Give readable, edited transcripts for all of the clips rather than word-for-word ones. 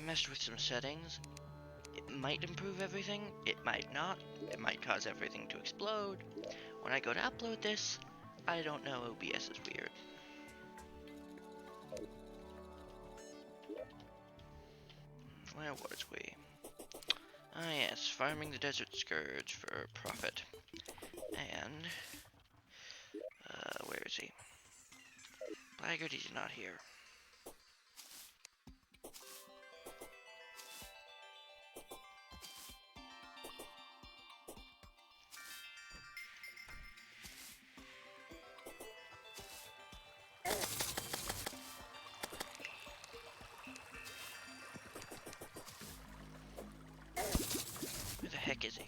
messed with some settings. It might improve everything, it might not. It might cause everything to explode. When I go to upload this, I don't know, OBS is weird. Where was we? Ah yes, farming the desert scourge for profit. And, where is he? Blackguard, he's not here. Where the heck is he?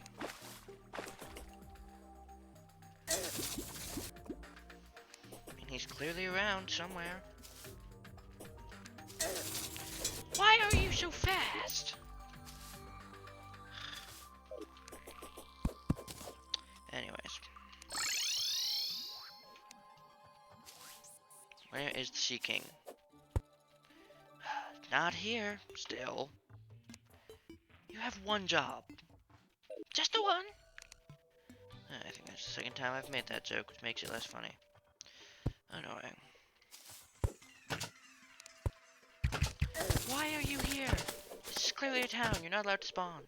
I mean, he's clearly around somewhere. Why are you so fast? Anyways. Where is the Sea King? Not here, still. You have one job. Just the one? I think that's the second time I've made that joke, which makes it less funny. Annoying. Why are you here? This is clearly a town. You're not allowed to spawn.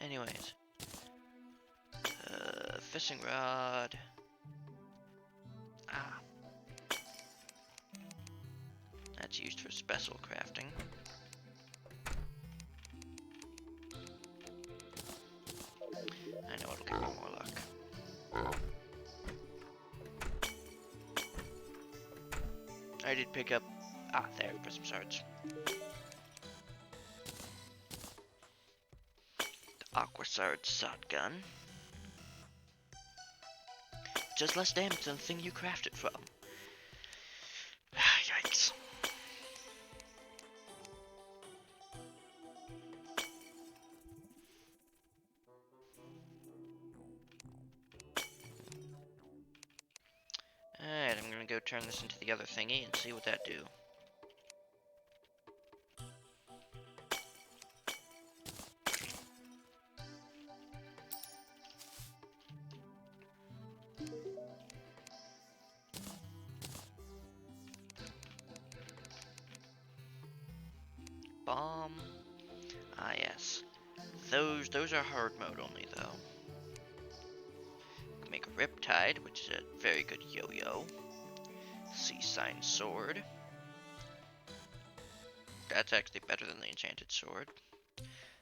Anyways. Fishing rod. Ah. That's used for special crafting. I know it'll give me more luck. I did pick up... Ah, there, prism shards. The aqua sword shotgun. Just less damage than the thing you crafted from. Yikes. Alright, I'm gonna go turn this into the other thingy and see what that do. Bomb. Ah, yes. Those are hard mode only, though. We can make a Riptide, which is a very good yo-yo. Sea Sign Sword. That's actually better than the Enchanted Sword.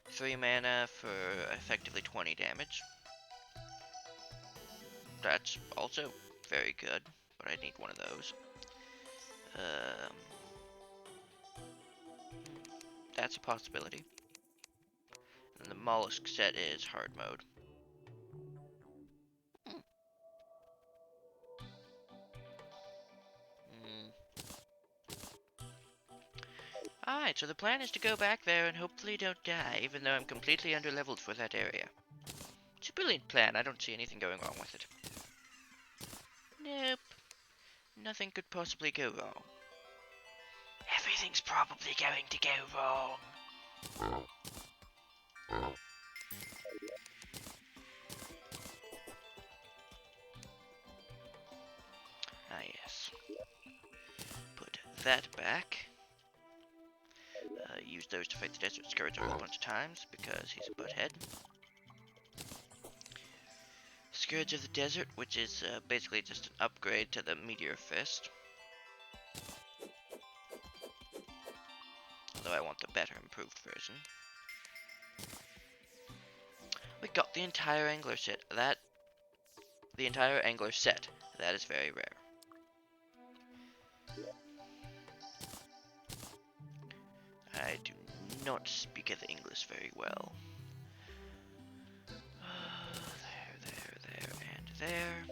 3 mana for effectively 20 damage. That's also very good, but I need one of those. That's a possibility. And the mollusk set is hard mode. Alright, so the plan is to go back there and hopefully don't die, even though I'm completely underleveled for that area. It's a brilliant plan, I don't see anything going wrong with it. Nope. Nothing could possibly go wrong. Everything's probably going to go wrong. Ah, yes. Put that back. Use those to fight the Desert Scourge a whole bunch of times, because he's a butthead. Scourge of the Desert, which is basically just an upgrade to the Meteor Fist. Although I want the better improved version. We got the entire angler set. The entire angler set. That is very rare. I do not speak the English very well. There, and there.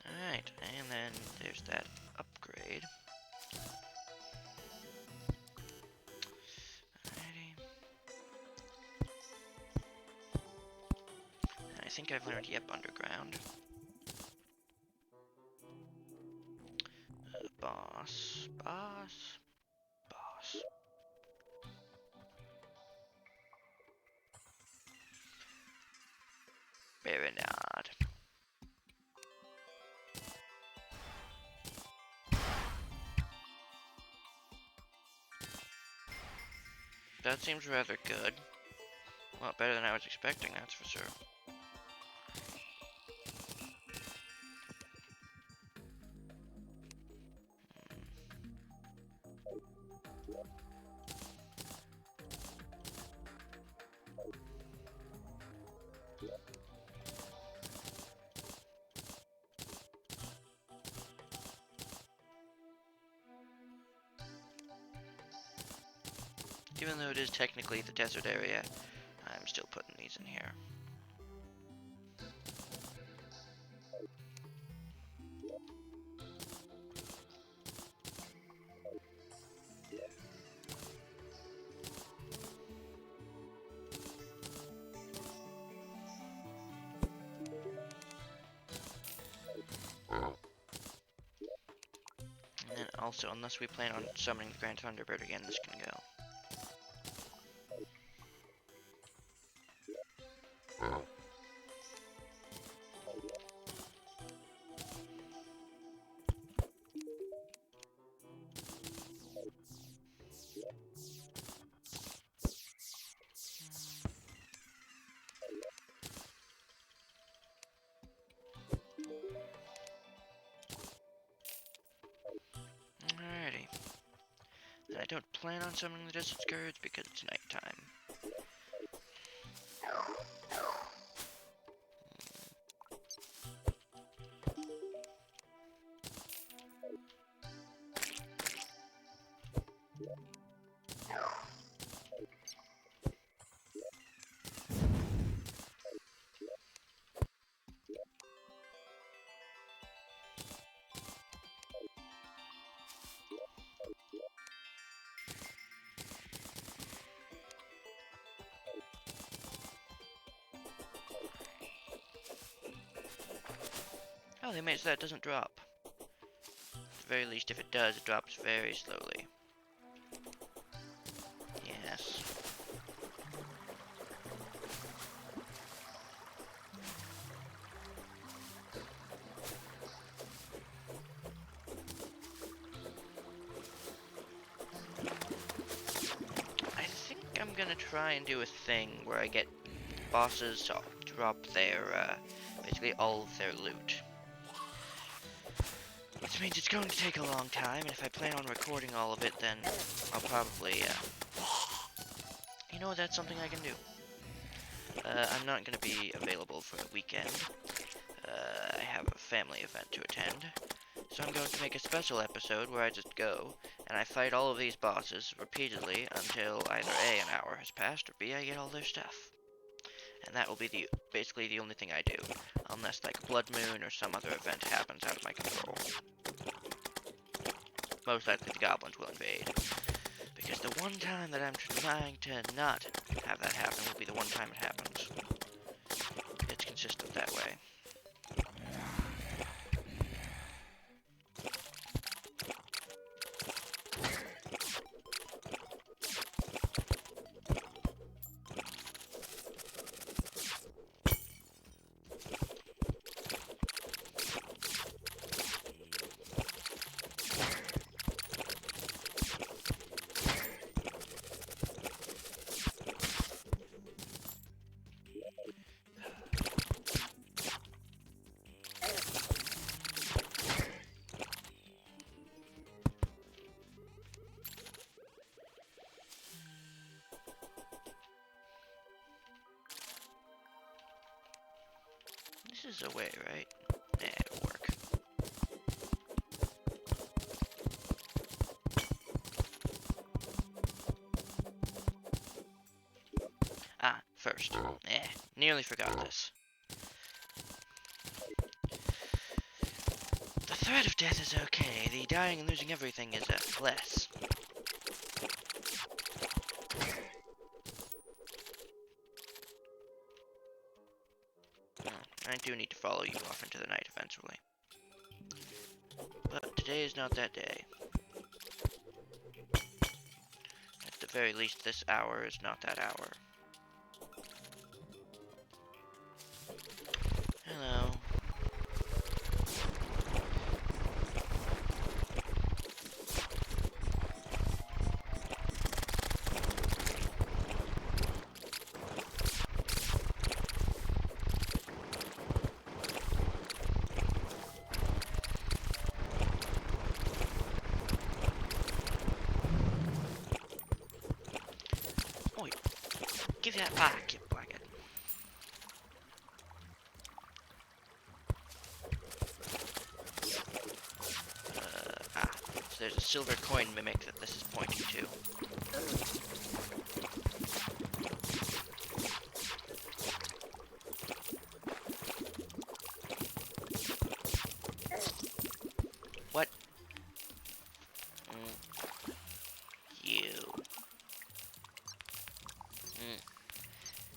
Alright, and then there's that upgrade. think I've learned, yep, underground. Boss. Baronard. That seems rather good. Well, better than I was expecting, that's for sure. Even though it is technically the desert area, I'm still putting these in here. And then also, unless we plan on summoning the Grand Thunderbird again, this can go. Alrighty. And I don't plan on summoning the Desert Scourge because it's nighttime. Oh, they made it so that it doesn't drop. At the very least, if it does, it drops very slowly. Yes. I think I'm gonna try and do a thing where I get bosses to drop their, basically all of their loot. Which means it's going to take a long time, and if I plan on recording all of it, then I'll probably, you know, that's something I can do. I'm not going to be available for the weekend. I have a family event to attend. So I'm going to make a special episode where I just go, and I fight all of these bosses repeatedly until either A, an hour has passed, or B, I get all their stuff. And that will be basically the only thing I do, unless like Blood Moon or some other event happens out of my control. Most likely the goblins will invade, because the one time that I'm trying to not have that happen will be the one time it happens. It's consistent that way. This is a way, right? Yeah, it'll work. First. Nearly forgot this. The threat of death is okay. The dying and losing everything is, less. I do need to follow you off into the night eventually. But today is not that day. At the very least, this hour is not that hour. Hello. Oi, give that back, you blackhead. So there's a silver coin mimic that this is pointing to. What? You.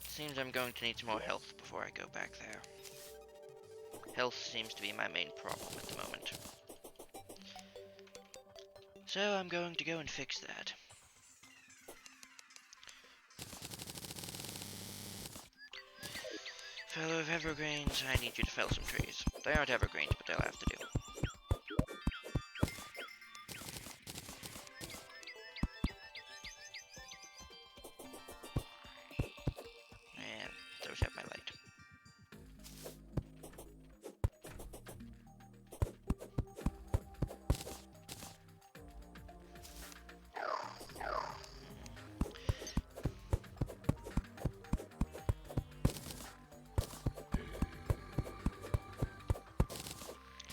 Seems I'm going to need some more health before I go back there. Health seems to be my main problem at the moment. So I'm going to go and fix that. Fellow of evergreens, I need you to fell some trees. They aren't evergreens, but they'll have to do. And those have my light.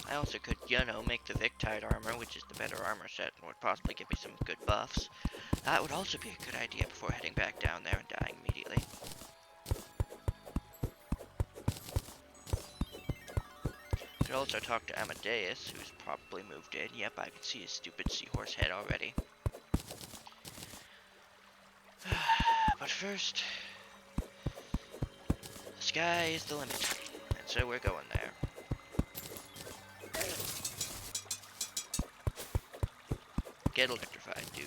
I also could, make the Victide armor, which is the better armor set, and would possibly give me some good buffs. That would also be a good idea before heading back down there and dying immediately. Could also talk to Amadeus, who's probably moved in. Yep, I can see his stupid seahorse head already. But first, the sky is the limit, and so we're going there. Get electrified, dude.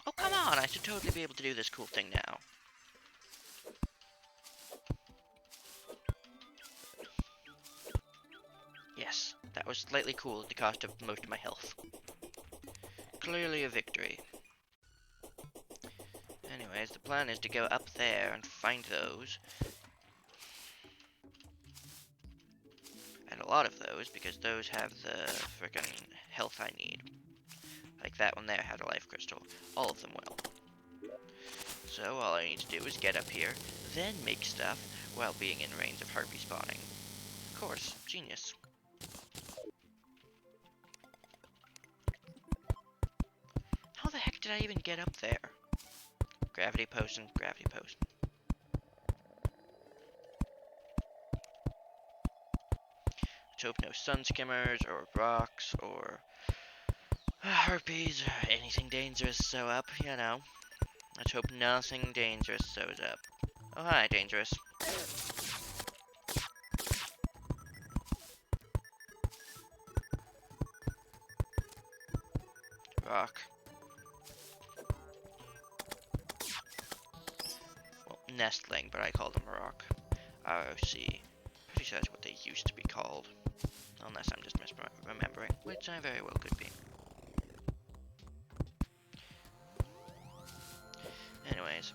Oh, come on! I should totally be able to do this cool thing now. Yes, that was slightly cool at the cost of most of my health. Clearly a victory. Anyways, the plan is to go up there and find those. And a lot of those, because those have the frickin' health I need. Like that one there had a life crystal. All of them will. So all I need to do is get up here, then make stuff, while being in range of harpy spawning. Of course, genius. How the heck did I even get up there? Gravity potion, gravity potion. Let's hope no sun skimmers, or rocks, or harpies, or anything dangerous show up, Let's hope nothing dangerous shows up. Oh, hi, dangerous. Rock. Well, nestling, but I call them rock. ROC. Pretty sure that's what they used to be called. Unless I'm just misremembering, which I very well could be. Anyways,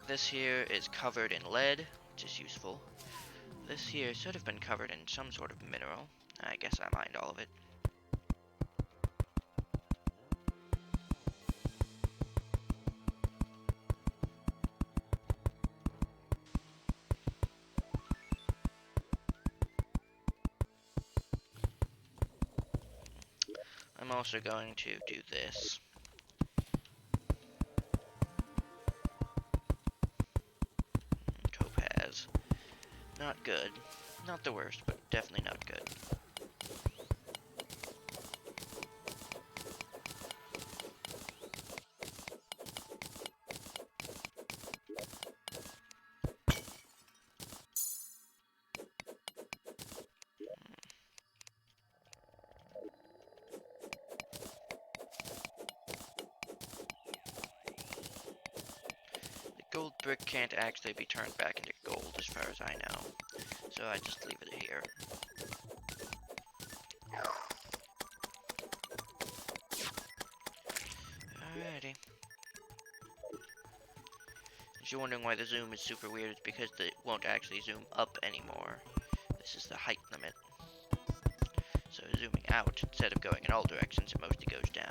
this here is covered in lead, which is useful. This here should have been covered in some sort of mineral. I guess I mined all of it. I'm also going to do this. Not good. Not the worst, but definitely not good. Gold brick can't actually be turned back into gold as far as I know, so I just leave it here. Alrighty. If you're wondering why the zoom is super weird, it's because it won't actually zoom up anymore. This is the height limit. So zooming out, instead of going in all directions, it mostly goes down.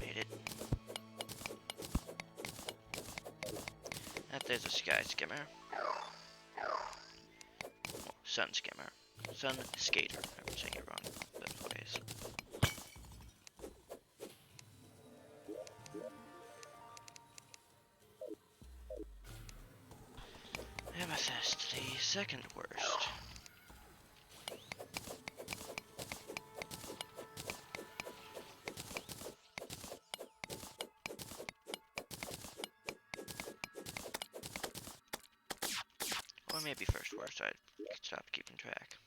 Made it. There's a sky skimmer. Oh, sun skimmer. Sun skater. I'm saying it wrong both ways. Amethyst, the second worst. Or maybe first worst, I stopped keeping track.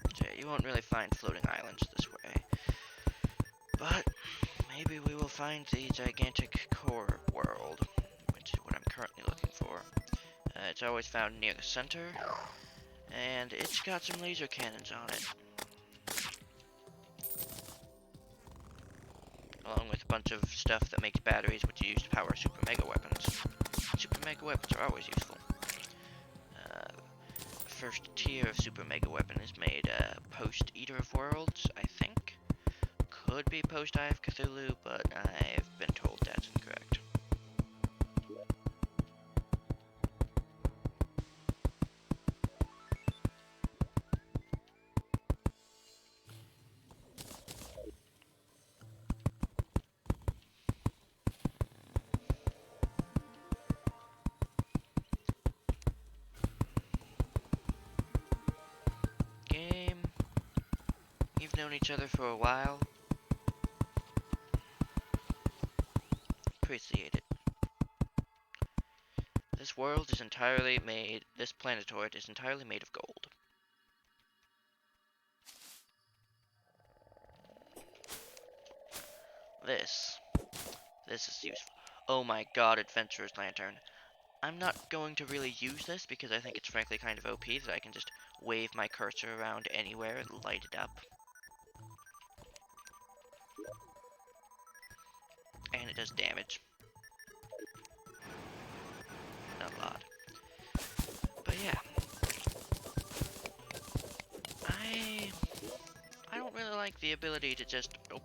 Okay, you won't really find floating islands this way. But maybe we will find the gigantic core world, which is what I'm currently looking for. It's always found near the center, and it's got some laser cannons on it. Along with a bunch of stuff that makes batteries which you use to power super mega weapons. Super mega weapons are always useful. The first tier of super mega weapon is made post Eater of Worlds, I think. Could be post Eye of Cthulhu, but I've been told that's incorrect. Game. You've known each other for a while. Appreciate it. This world is entirely made, this planetoid is entirely made of gold. This is useful. Oh my god, Adventurer's Lantern. I'm not going to really use this because I think it's frankly kind of OP that I can just wave my cursor around anywhere and light it up. And it does damage. Not a lot. But yeah. I don't really like the ability to just... Oh,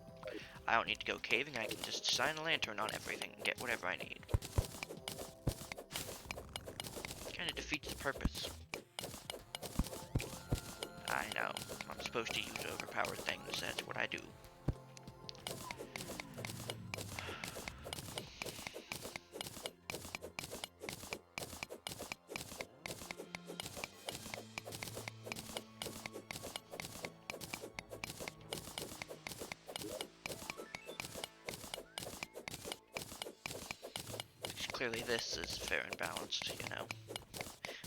I don't need to go caving, I can just shine a lantern on everything and get whatever I need. Kinda defeats the purpose. I know. I'm supposed to use overpowered things, that's what I do. Clearly this is fair and balanced, you know.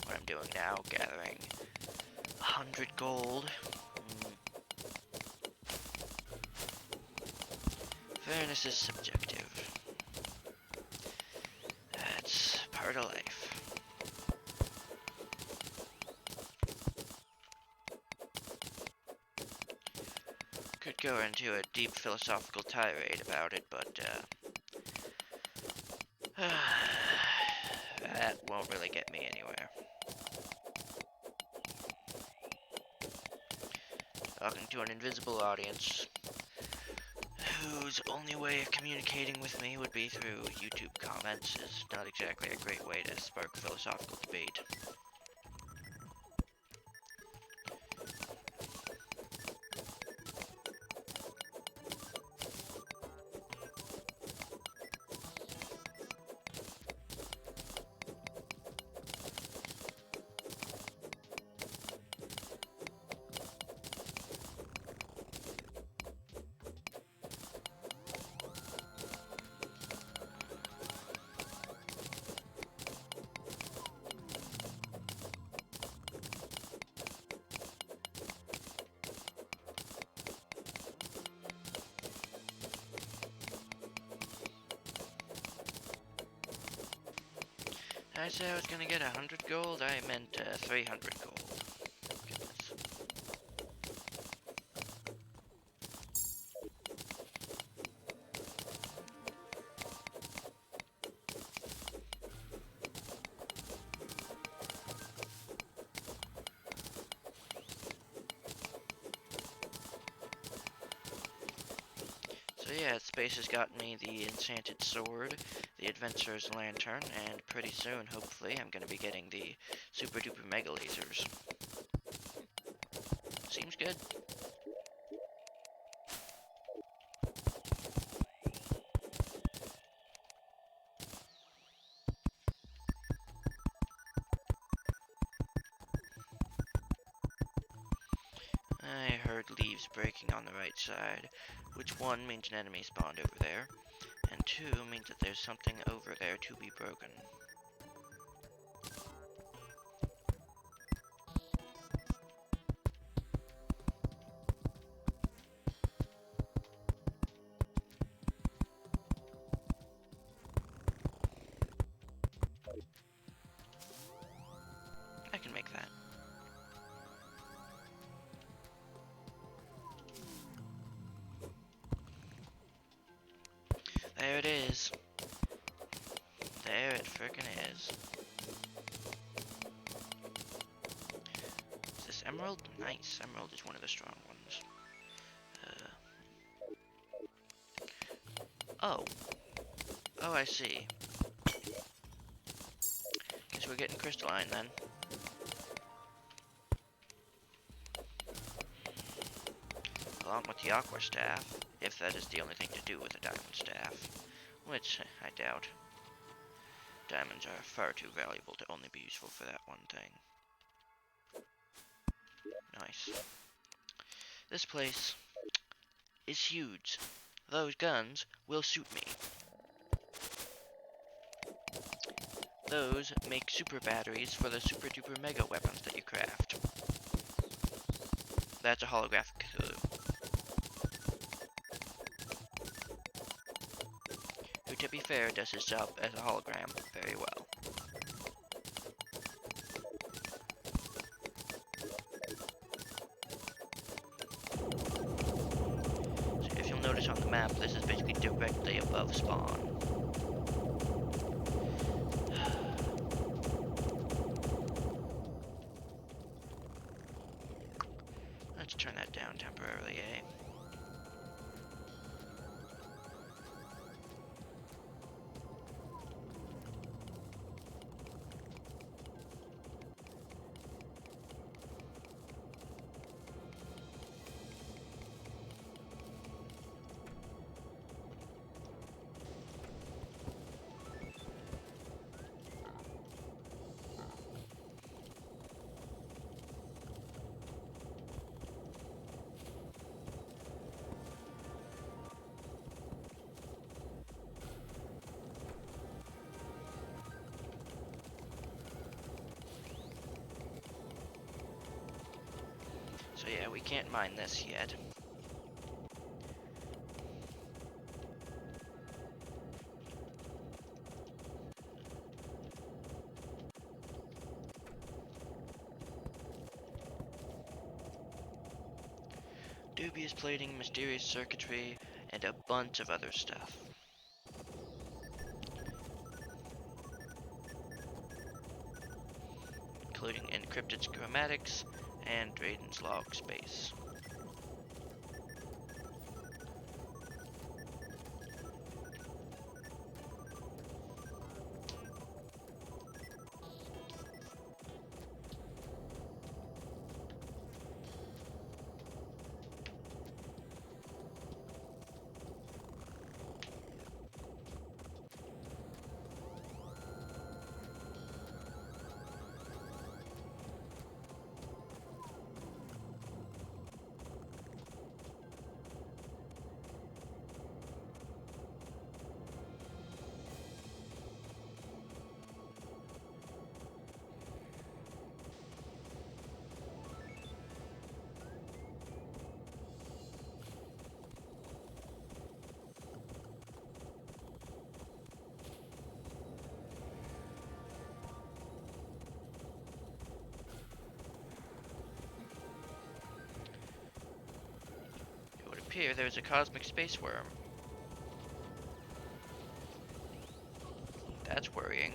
What I'm doing now, gathering 100 gold. Fairness is subjective. That's part of life. go into a deep philosophical tirade about it, but that won't really get me anywhere. Talking to an invisible audience whose only way of communicating with me would be through YouTube comments is not exactly a great way to spark philosophical debate. Did I say I was gonna get 100 gold? I meant 300 gold. Goodness. So yeah, Space has gotten me the enchanted sword, the adventurer's lantern, and pretty soon, hopefully, I'm gonna be getting the super duper mega lasers. Seems good. I heard leaves breaking on the right side, which one means an enemy spawned over there, and two means that there's something over there to be broken. I can make that. There it is. There it frickin' is. Is this emerald? Nice. Emerald is one of the strong ones. Oh. Oh, I see. Guess we're getting crystalline then. Along with the aqua staff, if that is the only thing to do with a diamond staff. Which, I doubt. Diamonds are far too valuable to only be useful for that one thing. Nice. This place is huge. Those guns will suit me. Those make super batteries for the super duper mega weapons that you craft. That's a holographic clue. Who, to be fair, does his job as a hologram very well. So if you'll notice on the map, this is basically directly above spawn. Let's turn that down temporarily, eh? So yeah, we can't mine this yet. dubious plating, mysterious circuitry, and a bunch of other stuff. Including encrypted schematics and Drayden's log space. Here, there's a cosmic space worm. That's worrying.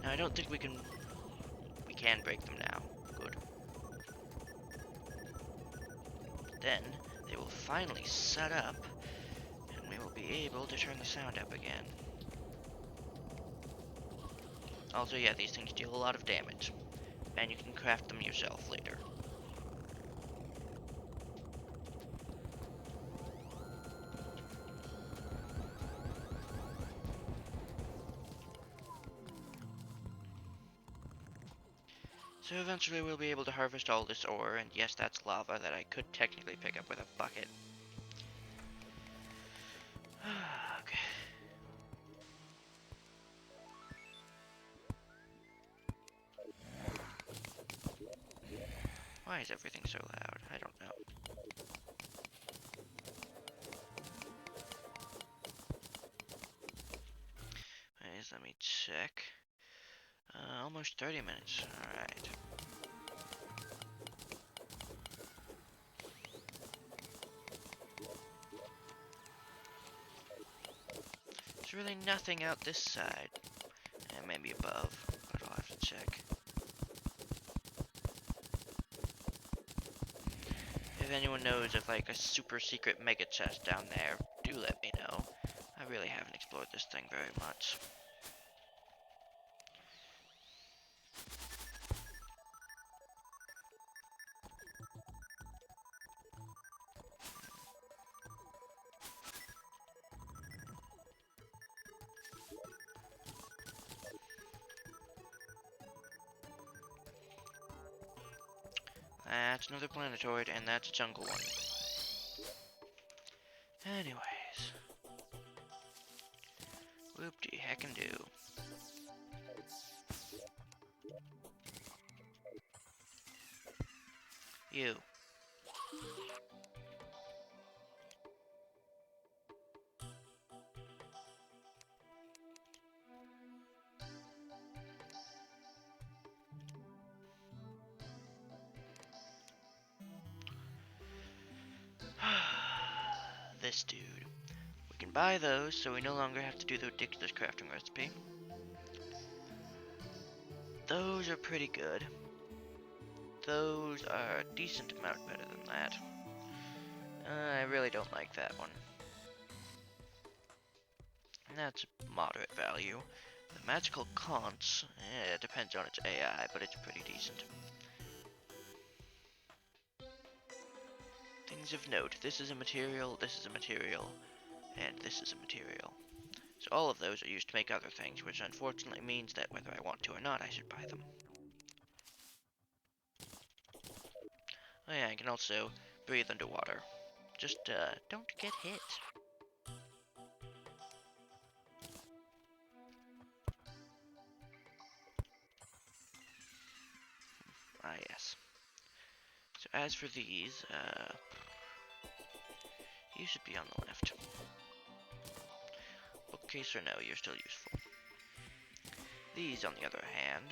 Now, I don't think we can break them now. Good. Then they will finally set up, and we will be able to turn the sound up again. Also, yeah, these things deal a lot of damage, and you can craft them yourself later. So eventually we'll be able to harvest all this ore, and yes, that's lava that I could technically pick up with a bucket. Okay. Why is everything so loud? I don't know. Anyways, let me check. Almost 30 minutes. Alright. There's really nothing out this side. And maybe above, but I'll have to check. If anyone knows of like a super secret mega chest down there, do let me know. I really haven't explored this thing very much. That's another planetoid, and that's a jungle one. Anyways. Whoop-de-heckin-do. You. This dude. We can buy those, so we no longer have to do the ridiculous crafting recipe. Those are pretty good. Those are a decent amount better than that. I really don't like that one. And that's moderate value. The magical conch, it depends on its AI, but it's pretty decent. Things of note. This is a material, this is a material, and this is a material. So all of those are used to make other things, which unfortunately means that whether I want to or not, I should buy them. Oh yeah, I can also breathe underwater. Just, don't get hit. as for these, you should be on the left. Bookcase or no, you're still useful. These, on the other hand,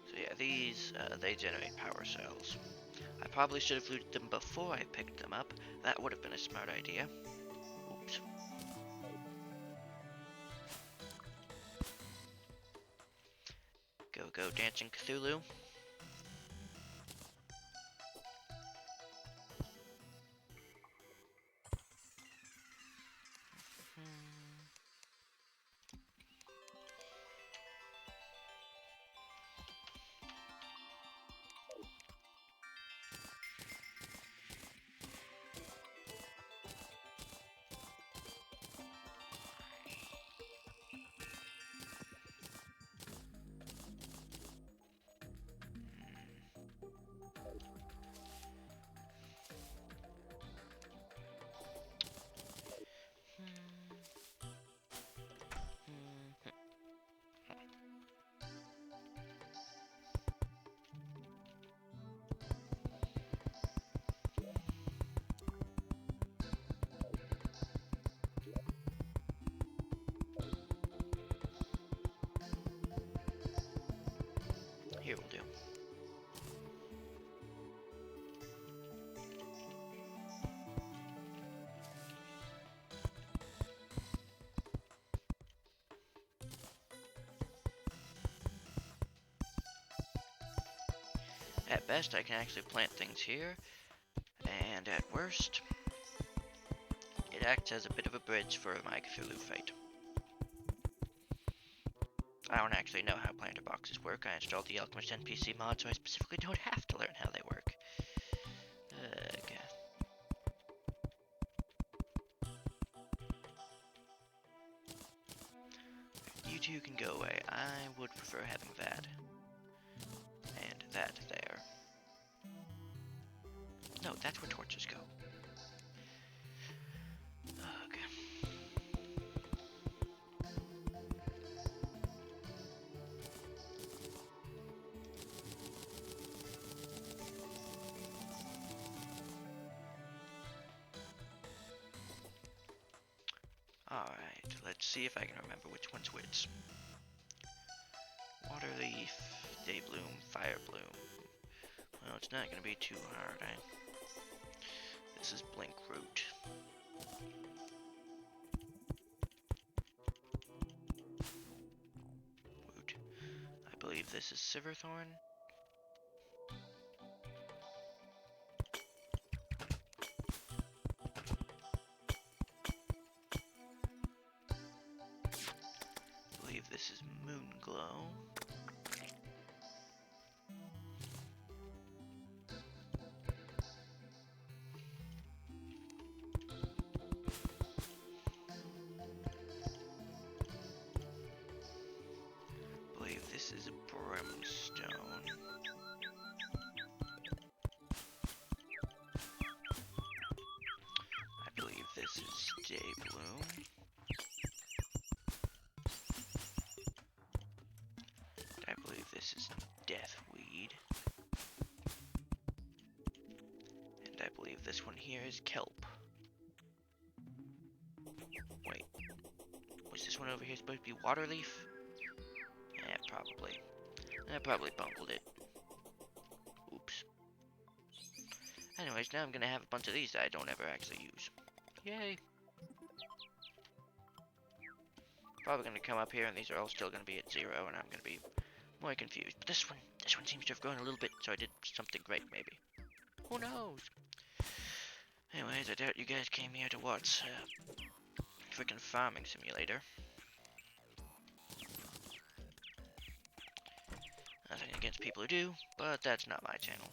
so yeah, these, they generate power cells. I probably should have looted them before I picked them up. That would have been a smart idea. Oops. Go, go, Dancing Cthulhu. Here will do. At best, I can actually plant things here, and at worst, it acts as a bit of a bridge for my Cthulhu fight. I don't actually know how planter boxes work. I installed the Alchemist NPC mod, so I specifically don't have to learn how they work. Okay. You two can go away. I would prefer having that. And that there. No, that's where torches go. Okay. Alright, let's see if I can remember which one's which. Water leaf, day bloom, fire bloom. Well, it's not gonna be too hard, eh? This is blink root. Root. I believe this is Silverthorn. I believe this is Moonglow. I believe this is Brimstone. I believe this is Daybloom. I believe this is Deathweed. And I believe this one here is Kelp. Wait. Was this one over here supposed to be Waterleaf? Yeah, probably. I probably bungled it. Oops. Anyways, now I'm gonna have a bunch of these that I don't ever actually use. Yay! Probably gonna come up here and these are all still gonna be at 0 and I'm gonna be more confused. But this one seems to have grown a little bit, so I did something great maybe. Who knows? Anyways, I doubt you guys came here to watch freaking farming simulator. Nothing against people who do, but that's not my channel.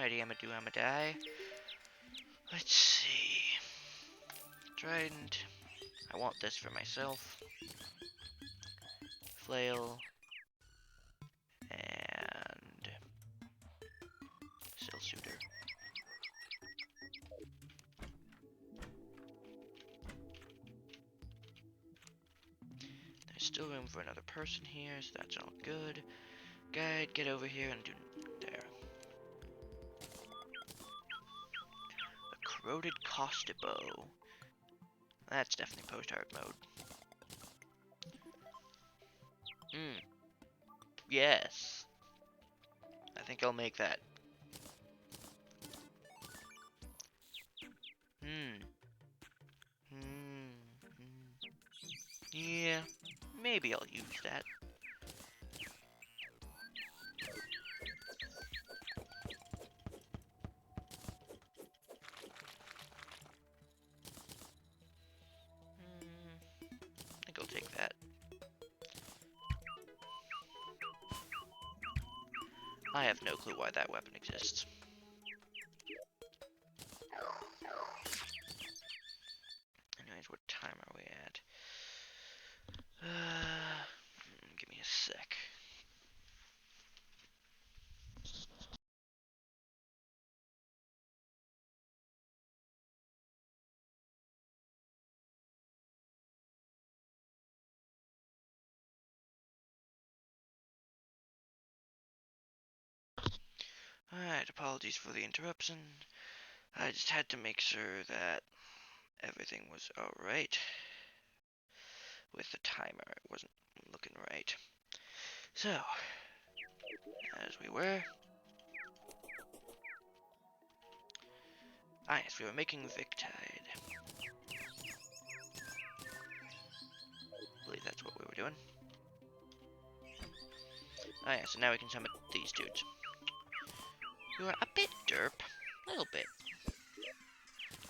Alrighty, I'ma die. Let's see. Trident. I want this for myself. Flail. And Sill Shooter. There's still room for another person here, so that's all good. Guide, get over here and do there. A corroded Costa bow. That's definitely post-hard mode. Yes. I think I'll make that. Yeah, maybe I'll use that. I think I'll take that. I have no clue why that weapon exists. Anyways, what time are we at? Give me a sec. Alright, apologies for the interruption. I just had to make sure that everything was alright with the timer. It wasn't looking right. So, as we were. Ah, yes, we were making Victide. I believe that's what we were doing. Ah, yeah, so now we can summon these dudes. Who are a bit derp. A little bit.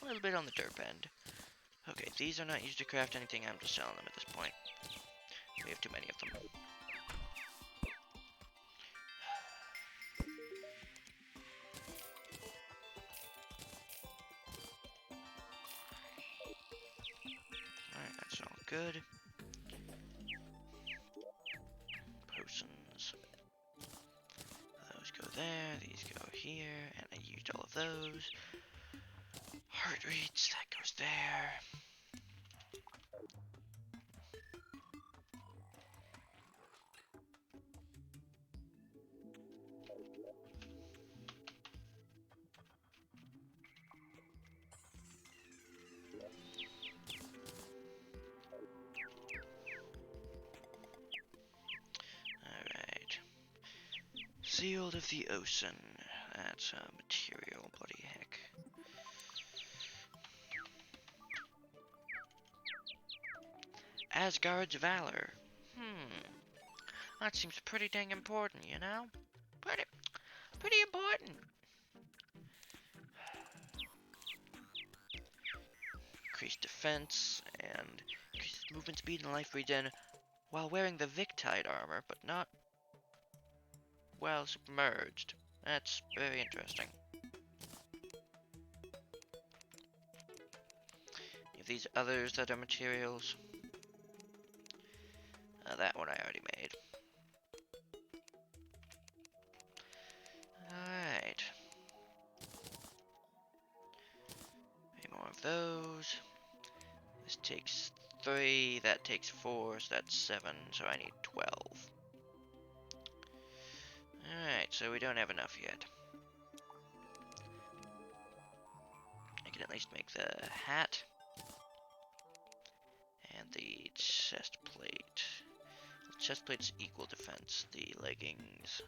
A little bit on the derp end. Okay, these are not used to craft anything. I'm just selling them at this point. We have too many of them. Alright, that's all good. Potions. Those go there, these go here, and I used all of those. Heart reach, that goes there. Alright. Sealed of the Ocean. That's a material, bloody heck. Asgard's Valor. That seems pretty dang important, you know? Pretty important. Increased defense and increased movement speed and life regen while wearing the Victide armor, but not while submerged. That's very interesting. You have these others that are materials. That one I already made. Alright. Any more of those. This takes 3, that takes 4, so that's 7, so I need 12. Alright, so we don't have enough yet. I can at least make the hat. And the chest plate. The chest plate's equal defense. The leggings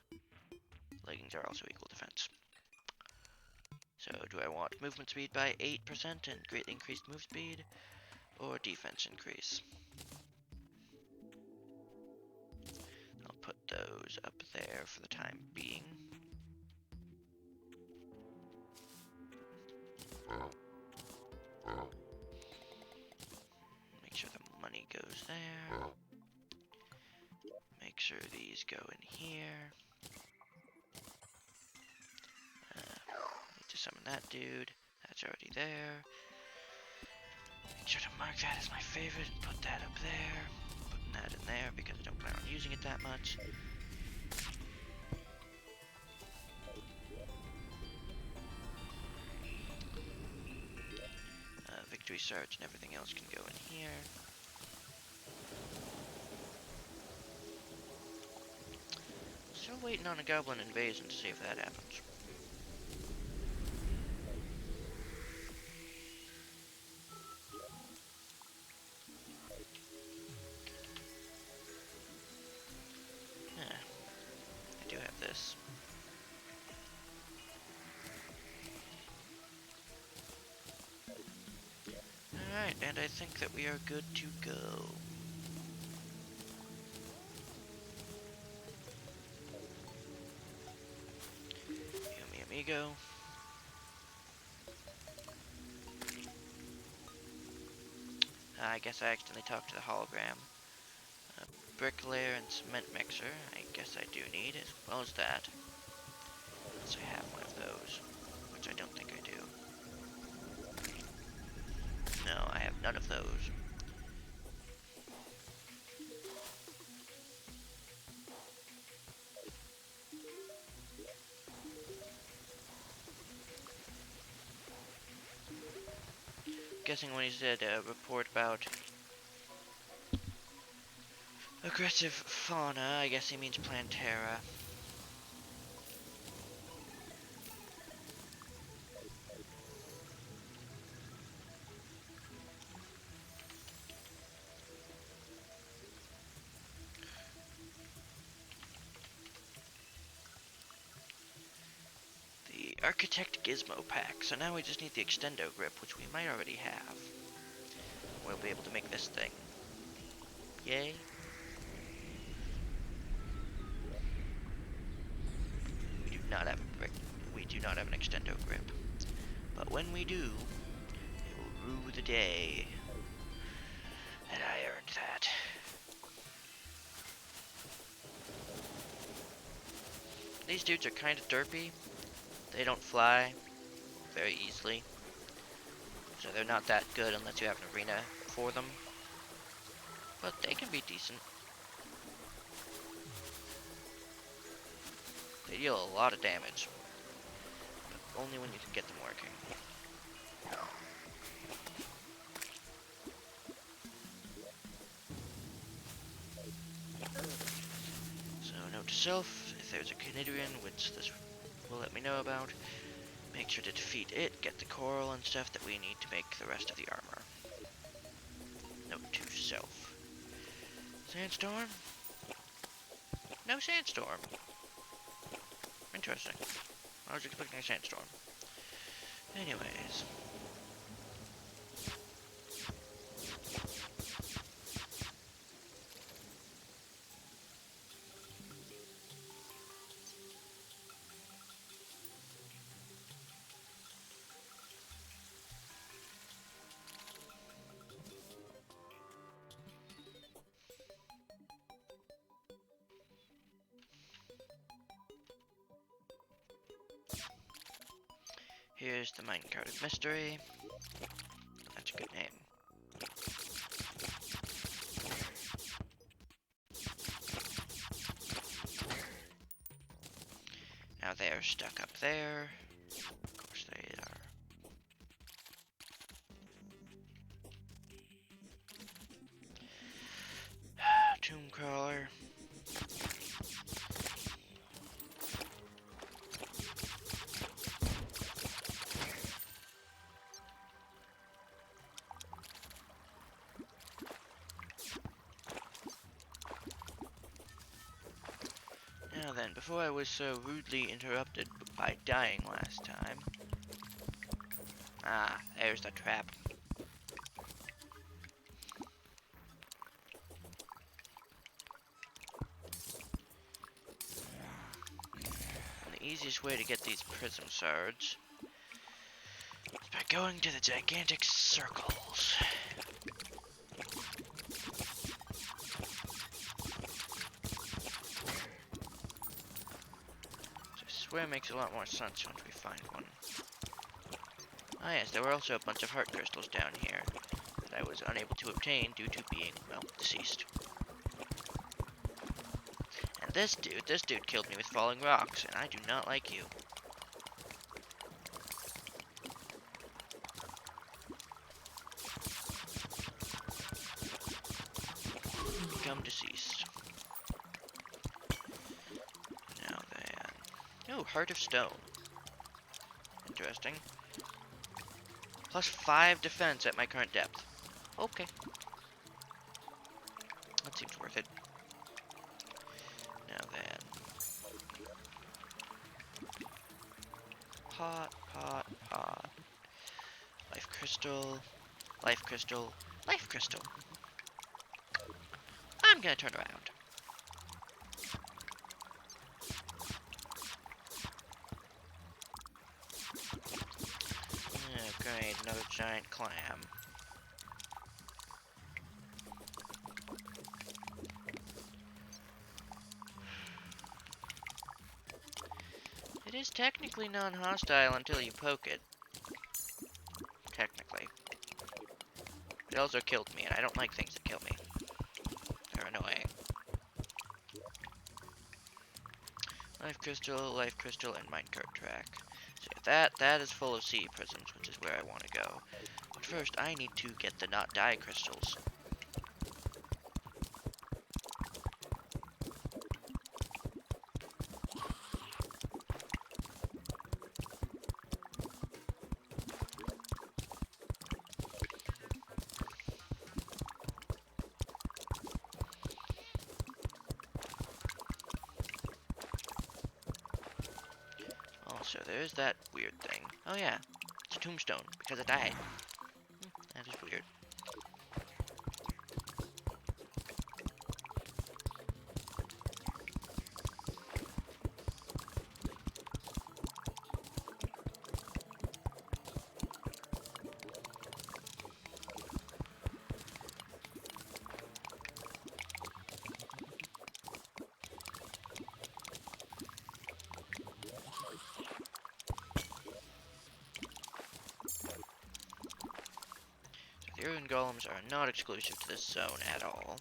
are also equal defense. So do I want movement speed by 8% and greatly increased move speed, or defense increase? I'll put those up there for the time being. Make sure the money goes there. Make sure these go in here. summon that dude. That's already there. Make sure to mark that as my favorite and put that up there. Putting that in there because I don't plan on using it that much. Victory Surge and everything else can go in here. Still waiting on a goblin invasion to see if that happens. Yeah, I do have this. Alright, and I think that we are good to go. Yummy amigo. I guess I accidentally talked to the hologram. Bricklayer and cement mixer, I guess I do need, as well as that. Unless I have one of those, which I don't think I do. No, I have none of those. Guessing when he said report about aggressive fauna, I guess he means Plantera. The Architect Gizmo pack, so now we just need the Extendo grip, which we might already have. We'll be able to make this thing. Yay. We do not have a brick. We do not have an Extendo grip. But when we do, it will rue the day that I earned that. These dudes are kind of derpy. They don't fly very easily. So they're not that good unless you have an arena for them. But they can be decent. They deal a lot of damage. But only when you can get them working. So note to self, if there's a Canadian, which this will let me know about, make sure to defeat it, get the coral and stuff that we need to make the rest of the armor. Note to self. Sandstorm? No sandstorm. Interesting. I was expecting a sandstorm. Anyways. Here's the minecart of mystery. That's a good name. Now they are stuck up there. Of course they are. Tomb crawler. Now then, before I was so rudely interrupted by dying last time. Ah, there's the trap. And the easiest way to get these prism shards is by going to the gigantic circles. I swear it makes a lot more sense once we find one. Ah yes, there were also a bunch of heart crystals down here that I was unable to obtain due to being, well, deceased. And this dude killed me with falling rocks, and I do not like you. Become deceased. Now then. Oh, Heart of Stone. Interesting. Plus 5 defense at my current depth. Okay. That seems worth it. Now then. Pot, pot, pot. Life crystal. Life crystal. Life crystal. I'm gonna turn around. Oh, great, another giant clam. It is technically non-hostile until you poke it. Technically. It also killed me, and I don't like things that kill me. They're annoying. Life crystal, and minecart track. So that is full of sea prisms, which is where I want to go. But first, I need to get the not die crystals. Also, there's that weird thing. Oh yeah, it's a tombstone, because I died. That is weird. The Urban Golems are not exclusive to this zone at all.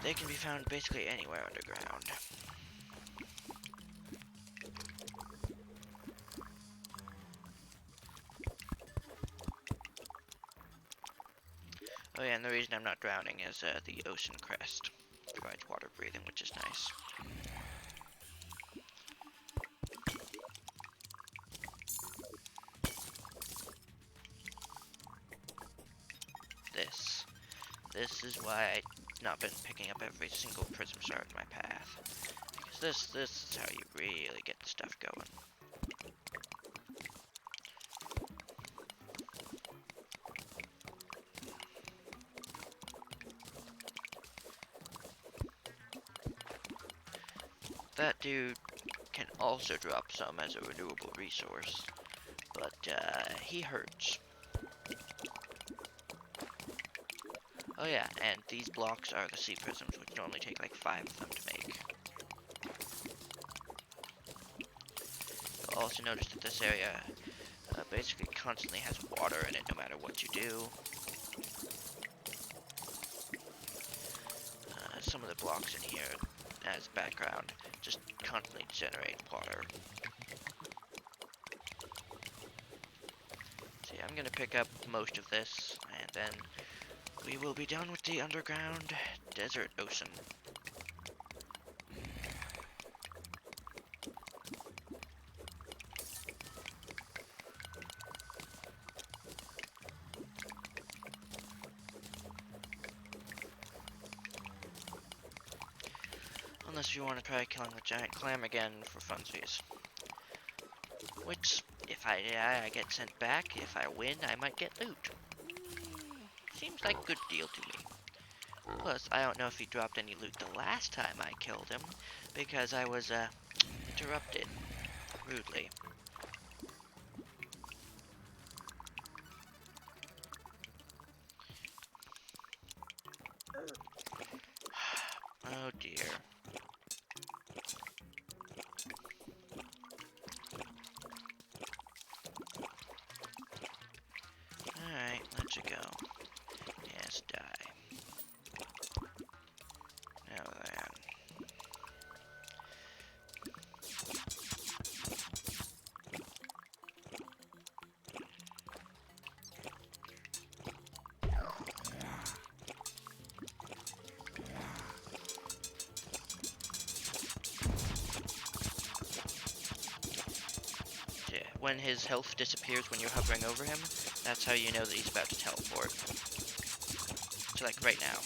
They can be found basically anywhere underground. Oh yeah, and the reason I'm not drowning is the ocean crest. Provides water breathing, which is nice. This is why I've not been picking up every single prism shard in my path. Because this is how you really get the stuff going. That dude can also drop some as a renewable resource, but he hurts. Oh yeah, and these blocks are the sea prisms, which normally take like 5 of them to make. You'll also notice that this area basically constantly has water in it no matter what you do. Some of the blocks in here, as background, just constantly generate water. So yeah, I'm gonna pick up most of this, and then we will be done with the underground desert ocean. Unless you want to try killing the giant clam again for funsies. Which, if I get sent back, if I win, I might get loot. Seems like a good deal to me. Plus, I don't know if he dropped any loot the last time I killed him, because I was, interrupted rudely. Oh dear. when his health disappears when you're hovering over him, that's how you know that he's about to teleport. So like right now.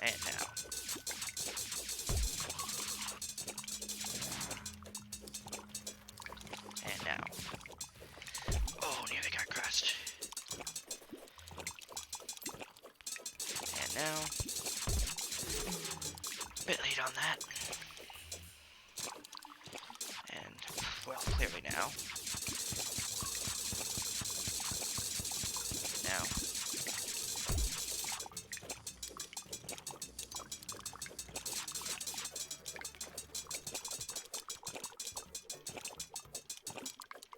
And now. And now. Oh, nearly got crushed. And now. Bit late on that. And, well, clearly now. Now.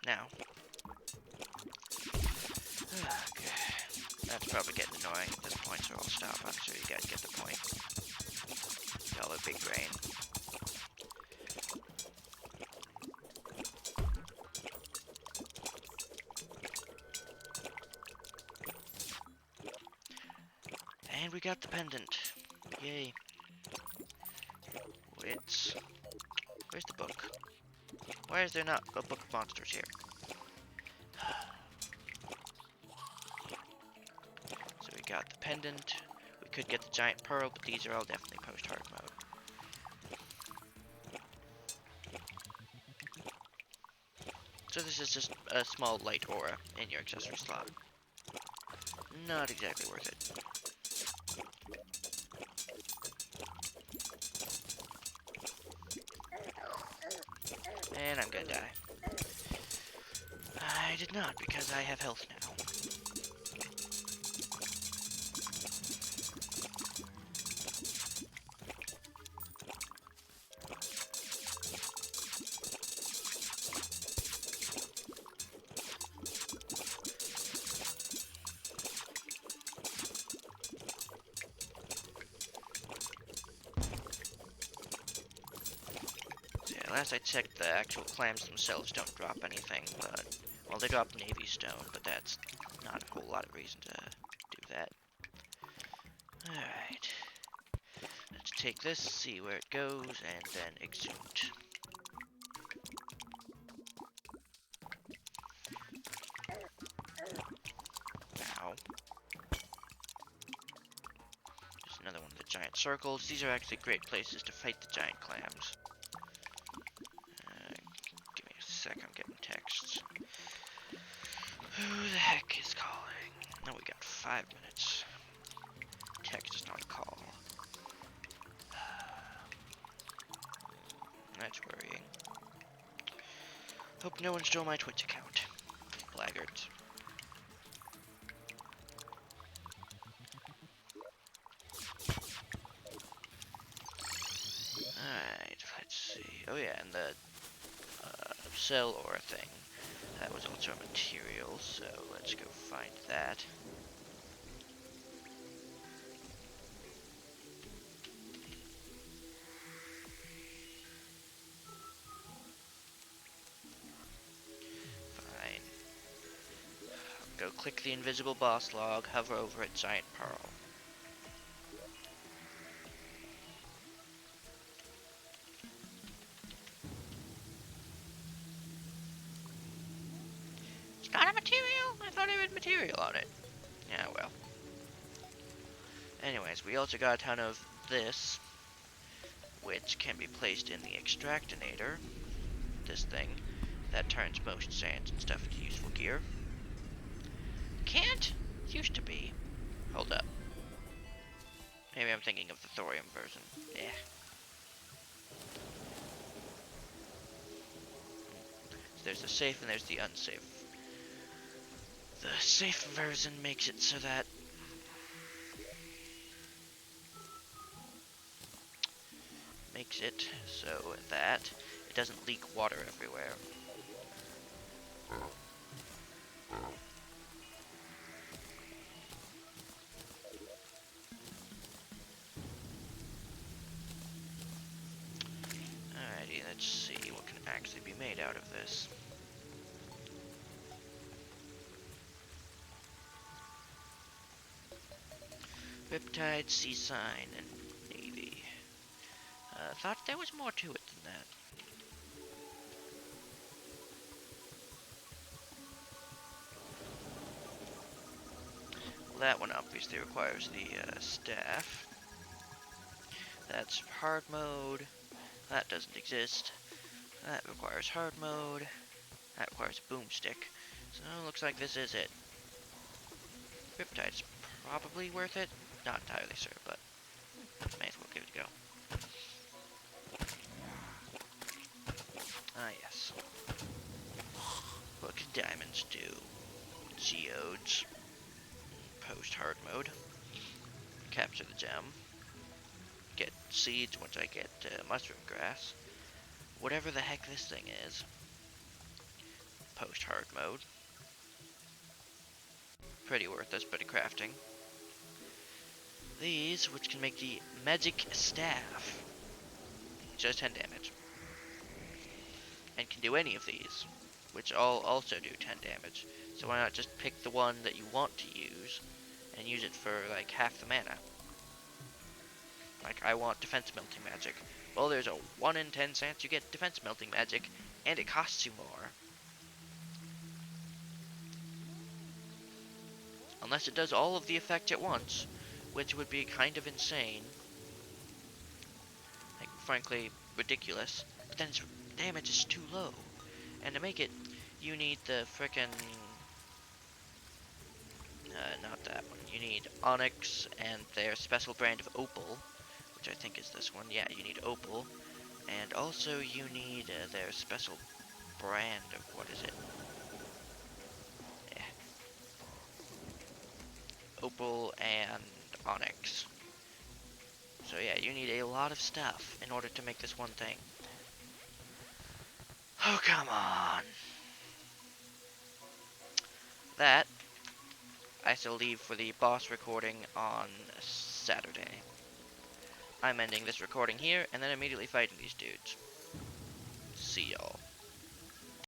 Now. Okay. That's probably getting annoying at this point, so I'll stop. I'm sure you guys get the point. Y'all are big brain. And we got the pendant. Yay. Where's the book? Why is there not a book of monsters here? So we got the pendant. We could get the giant pearl, but these are all definitely post-hard mode. So this is just a small light aura in your accessory slot. Not exactly worth it. And I'm gonna die. I did not, because I have health now. Last I checked, the actual clams themselves don't drop anything, but, well, they drop navy stone, but that's not a whole lot of reason to do that. Alright. Let's take this, see where it goes, and then exhume. Now. There's another one of the giant circles. These are actually great places to fight the giant clams. I'm getting texts. Who the heck is calling? No, we got 5 minutes. Text is not a call. That's worrying. Hope no one stole my Twitch account. Blaggards. Alright, let's see. Oh yeah, and the cell aura thing. That was also a material, so let's go find that. Fine. Go click the invisible boss log, hover over it, giant pearl. It's not a material? I thought it had material on it. Yeah, well. Anyways, we also got a ton of this, which can be placed in the extractinator. This thing that turns most sands and stuff into useful gear. Can't? Used to be. Hold up. Maybe I'm thinking of the thorium version. Yeah. So there's the safe and there's the unsafe. The safe version makes it so that it doesn't leak water everywhere. Alrighty, let's see what can actually be made out of this. Riptide, Sea Sign, and Navy. Thought there was more to it than that. Well, that one obviously requires the staff. That's hard mode. That doesn't exist. That requires hard mode. That requires a boomstick. So looks like this is it. Riptide's probably worth it. Not entirely sure, but may as well give it a go. Ah, yes. What can diamonds do? Geodes. Post hard mode. Capture the gem. Get seeds once I get mushroom grass. Whatever the heck this thing is. Post hard mode. Pretty worthless, but a crafting. These, which can make the magic staff. Just 10 damage. And can do any of these, which all also do 10 damage. So why not just pick the one that you want to use and use it for like half the mana? Like, I want defense melting magic. Well, there's a 1 in 10 chance you get defense melting magic, and it costs you more. Unless it does all of the effect at once, which would be kind of insane. Like, frankly, ridiculous. But then its damage is too low. And to make it, you need the frickin' not that one. You need onyx and their special brand of opal, which I think is this one. Yeah, you need opal. And also you need their special brand of, what is it? Yeah. Opal and onyx. So yeah, you need a lot of stuff in order to make this one thing. Oh, come on. That I shall leave for the boss recording on Saturday. I'm ending this recording here, and then immediately fighting these dudes. See y'all.